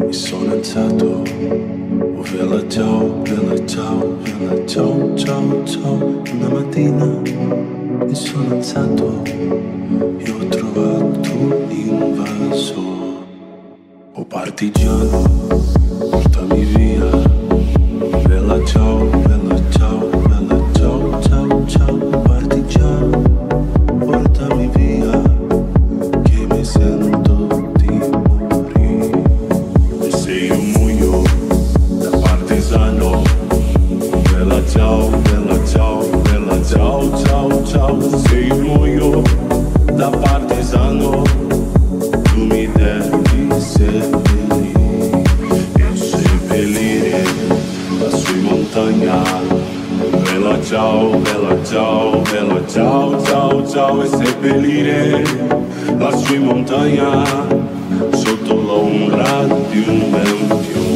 mi sono alzato. Oh bella ciao, bella ciao, bella ciao, ciao, ciao. Una mattina mi sono alzato e ho trovato un invaso. Oh partigiano, portami via. Bella ciao, bella ciao, bella ciao, ciao, ciao. Oh partigiano, portami via, che mi sento di morire. E se io muoio da partigiano, bella ciao, bella ciao, bella ciao, ciao, ciao. Se io muoio da partigiano, tu mi devi seppellire e seppellire lassù in montagna. Bella ciao, bella ciao, bella ciao, ciao, ciao. E seppellire lassù in montagna sotto l'ombra di un bel fiume.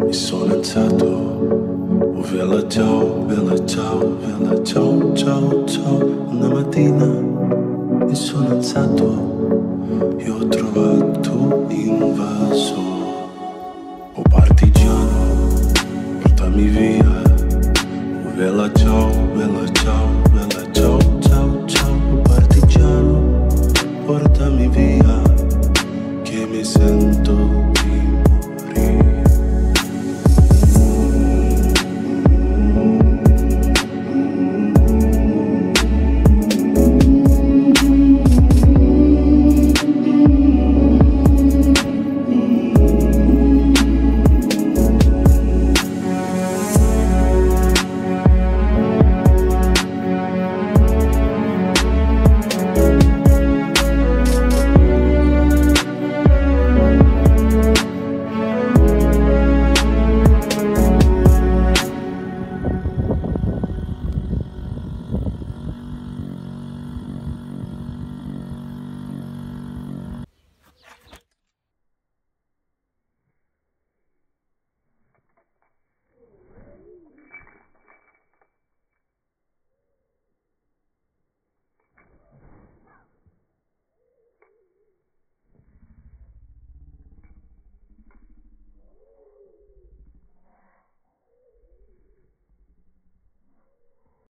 Mi sono alzato, oh bella ciao, bella ciao, bella ciao, ciao, ciao. Una mattina mi sono alzato e ho trovato un invaso. Oh partigiano, portami via. Oh bella ciao, bella ciao,